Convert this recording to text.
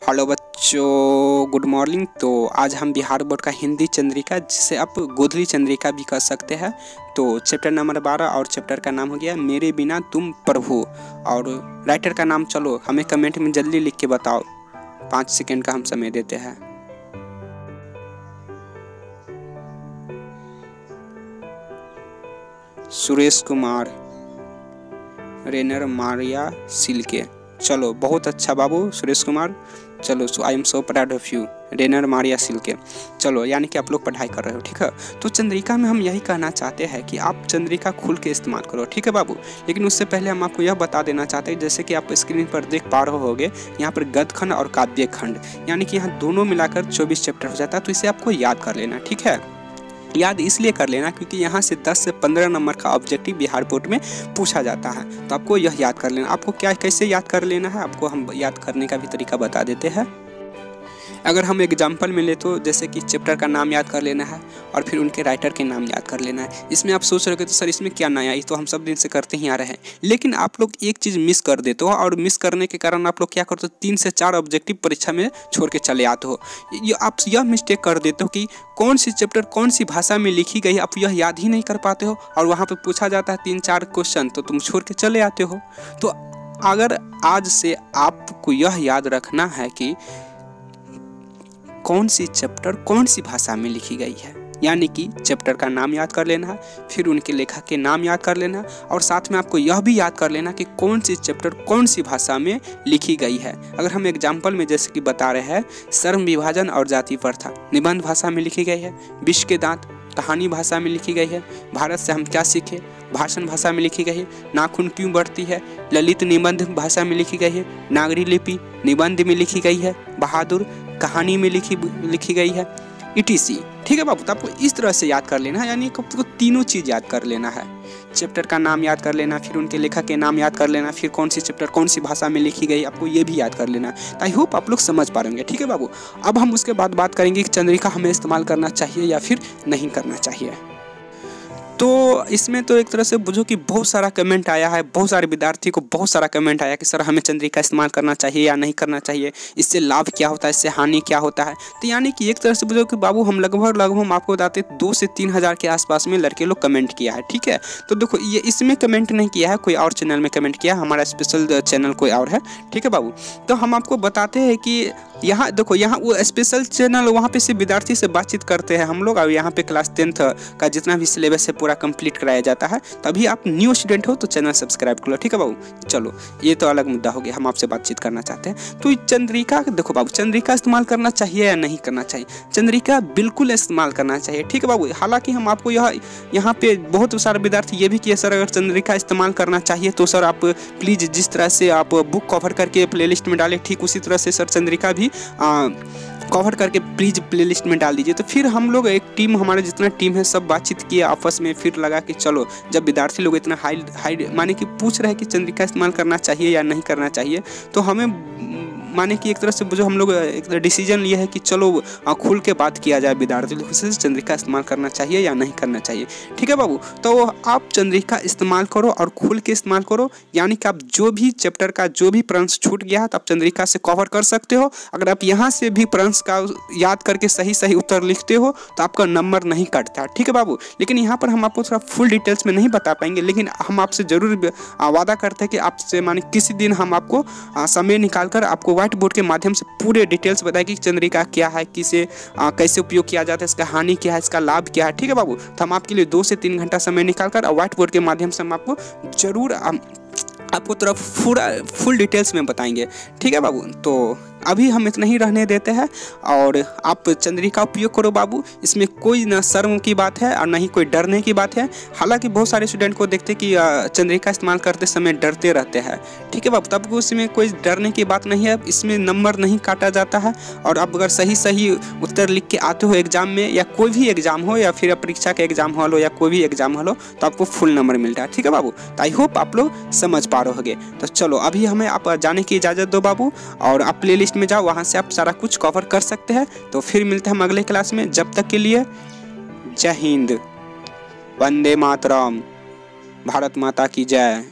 Hello बच्चों, good morning. तो आज हम बिहार बोर्ड का हिंदी चंद्रिका, जिसे आप गोधली चंद्रिका भी कह सकते हैं, तो चैप्टर नंबर 12 और चैप्टर का नाम हो गया मेरे बिना तुम प्रभु। और राइटर का नाम चलो हमें कमेंट में जल्दी लिख के बताओ, 5 सेकेंड का हम समय देते हैं। Suresh Kumar, रेनर Maria Silke. चलो बहुत अच्छा बाबू सुरेश कुमार, चलो I am so proud of you. Rainer Maria Silke, चलो यानी कि आप लोग पढ़ाई कर रहे हो, ठीक है। तो चंद्रिका में हम यही कहना चाहते हैं कि आप चंद्रिका खुल के इस्तेमाल करो, ठीक है बाबू। लेकिन उससे पहले हम आपको यह बता देना चाहते हैं, जैसे कि आप स्क्रीन पर देख पा रहे होगे, यहाँ पर गद्य खंड और काव्य खंड, यानी कि यहाँ दोनों मिलाकर 24 चैप्टर हो जाता है। तो इसे आपको याद कर लेना, ठीक है। याद इसलिए कर लेना क्योंकि यहाँ से 10 से 15 नंबर का ऑब्जेक्टिव बिहार बोर्ड में पूछा जाता है। तो आपको यह याद कर लेना। आपको क्या कैसे याद कर लेना है, आपको हम याद करने का भी तरीका बता देते हैं। अगर हम एग्जाम्पल में ले तो जैसे कि चैप्टर का नाम याद कर लेना है और फिर उनके राइटर के नाम याद कर लेना है। इसमें आप सोच रहे हो तो सर इसमें क्या नया, ये तो हम सब दिन से करते ही आ रहे हैं। लेकिन आप लोग एक चीज़ मिस कर देते हो, और मिस करने के कारण आप लोग क्या करते हो, 3 से 4 ऑब्जेक्टिव परीक्षा में छोड़ के चले आते हो। आप यह मिस्टेक कर देते हो कि कौन सी चैप्टर कौन सी भाषा में लिखी गई, आप यह याद ही नहीं कर पाते हो, और वहाँ पर पूछा जाता है 3-4 क्वेश्चन तो तुम छोड़ के चले आते हो। तो अगर आज से आपको यह याद रखना है कि कौन सी चैप्टर कौन सी भाषा में लिखी गई है, यानी कि चैप्टर का नाम याद कर लेना है, फिर उनके लेखक के नाम याद कर लेना, और साथ में आपको यह भी याद कर लेना कि कौन सी चैप्टर कौन सी भाषा में लिखी गई है। अगर हम एग्जाम्पल में जैसे कि बता रहे हैं, श्रम विभाजन और जाति प्रथा निबंध भाषा में लिखी गई है, विष के दांत कहानी भाषा में लिखी गई है, भारत से हम क्या सीखे भाषण भाषा में लिखी गई है, नाखून क्यों बढ़ती है ललित निबंध भाषा में लिखी गई है, नागरी लिपि निबंध में लिखी गई है, बहादुर कहानी में लिखी गई है, ETC, ठीक है बाबू। तो आपको इस तरह से याद कर लेना है, यानी आपको तीनों चीज़ याद कर लेना है। चैप्टर का नाम याद कर लेना, फिर उनके लेखक के नाम याद कर लेना, फिर कौन सी चैप्टर कौन सी भाषा में लिखी गई, आपको ये भी याद कर लेना। आई होप आप लोग समझ पा रहे होंगे, ठीक है बाबू। अब हम उसके बाद बात करेंगे कि चंद्रिका हमें इस्तेमाल करना चाहिए या फिर नहीं करना चाहिए। तो इसमें तो एक तरह से बुझो कि बहुत सारा कमेंट आया है, बहुत सारे विद्यार्थी को बहुत सारा कमेंट आया कि सर हमें चंद्रिका इस्तेमाल करना चाहिए या नहीं करना चाहिए, इससे लाभ क्या होता है, इससे हानि क्या होता है। तो यानी कि एक तरह से बुझो कि बाबू हम लगभग आपको बताते 2 से 3 हज़ार के आसपास में लड़के लोग कमेंट किया है, ठीक है। तो देखो ये इसमें कमेंट नहीं किया है, कोई और चैनल में कमेंट किया, हमारा स्पेशल चैनल कोई और है, ठीक है बाबू। तो हम आपको बताते हैं कि यहाँ देखो, यहाँ वो स्पेशल चैनल, वहाँ पे से विद्यार्थी से बातचीत करते हैं हम लोग, और यहाँ पे क्लास 10th का जितना भी सिलेबस है पूरा कंप्लीट कराया जाता है। तभी आप न्यू स्टूडेंट हो तो चैनल सब्सक्राइब कर लो, ठीक है बाबू। चलो ये तो अलग मुद्दा हो गया, हम आपसे बातचीत करना चाहते हैं। तो चंद्रिका देखो बाबू, चंद्रिका इस्तेमाल करना चाहिए या नहीं करना चाहिए, चंद्रिका बिल्कुल इस्तेमाल करना चाहिए, ठीक है बाबू। हालांकि हम आपको यहाँ पे बहुत सारे विद्यार्थी ये भी किए सर अगर चंद्रिका इस्तेमाल करना चाहिए तो सर आप प्लीज़ जिस तरह से आप बुक कवर करके प्लेलिस्ट में डालें, ठीक उसी तरह से सर चंद्रिका भी कवर करके प्लीज़ प्लेलिस्ट में डाल दीजिए। तो फिर हम लोग एक टीम, हमारा जितना टीम है सब बातचीत किए आपस में, फिर लगा कि चलो जब विद्यार्थी लोग इतना हाई माने कि पूछ रहे हैं कि चंद्रिका इस्तेमाल करना चाहिए या नहीं करना चाहिए, तो हमें माने कि एक तरह से जो हम लोग एक डिसीजन लिए है कि चलो खुल के बात किया जाए विद्यार्थी लोगों से, चंद्रिका इस्तेमाल करना चाहिए या नहीं करना चाहिए, ठीक है बाबू। तो आप चंद्रिका इस्तेमाल करो और खुल के इस्तेमाल करो, यानी कि आप जो भी चैप्टर का जो भी प्रश्न छूट गया है तो आप चंद्रिका से कवर कर सकते हो। अगर आप यहाँ से भी प्रश्न का याद करके सही उत्तर लिखते हो तो आपका नंबर नहीं कटता, ठीक है बाबू। लेकिन यहाँ पर हम आपको थोड़ा फुल डिटेल्स में नहीं बता पाएंगे, लेकिन हम आपसे ज़रूर वादा करते हैं कि आपसे माने किसी दिन हम आपको समय निकाल कर आपको व्हाइट बोर्ड के माध्यम से पूरे डिटेल्स बताएं कि चंद्रिका क्या है, किसे कैसे उपयोग किया जाता है, इसका हानि क्या है, इसका लाभ क्या है, ठीक है बाबू। तो हम आपके लिए 2 से 3 घंटा समय निकालकर व्हाइट बोर्ड के माध्यम से हम आपको जरूर आपको तरफ पूरा फुल डिटेल्स में बताएंगे, ठीक है बाबू। तो अभी हम इतना ही रहने देते हैं, और आप चंद्रिका उपयोग करो बाबू। इसमें कोई ना शर्म की बात है और ना ही कोई डरने की बात है। हालांकि बहुत सारे स्टूडेंट को देखते कि चंद्रिका इस्तेमाल करते समय डरते रहते हैं, ठीक है बाबू। तब उसमें कोई डरने की बात नहीं है, इसमें नंबर नहीं काटा जाता है। और आप अगर सही उत्तर लिख के आते हो एग्जाम में, या कोई भी एग्जाम हो, या फिर परीक्षा का एग्जाम हॉल हो, या कोई भी एग्जाम हॉल हो, तो आपको फुल नंबर मिलता है, ठीक है बाबू। तो आई होप आप लोग समझ पा रहे होंगे। तो चलो अभी हमें आप जाने की इजाज़त दो बाबू, और आप प्ले लिस्ट में जाओ, वहाँ से आप सारा कुछ कवर कर सकते हैं। तो फिर मिलते हैं हम अगले क्लास में, जब तक के लिए जय हिंद, वंदे मातरम, भारत माता की जय।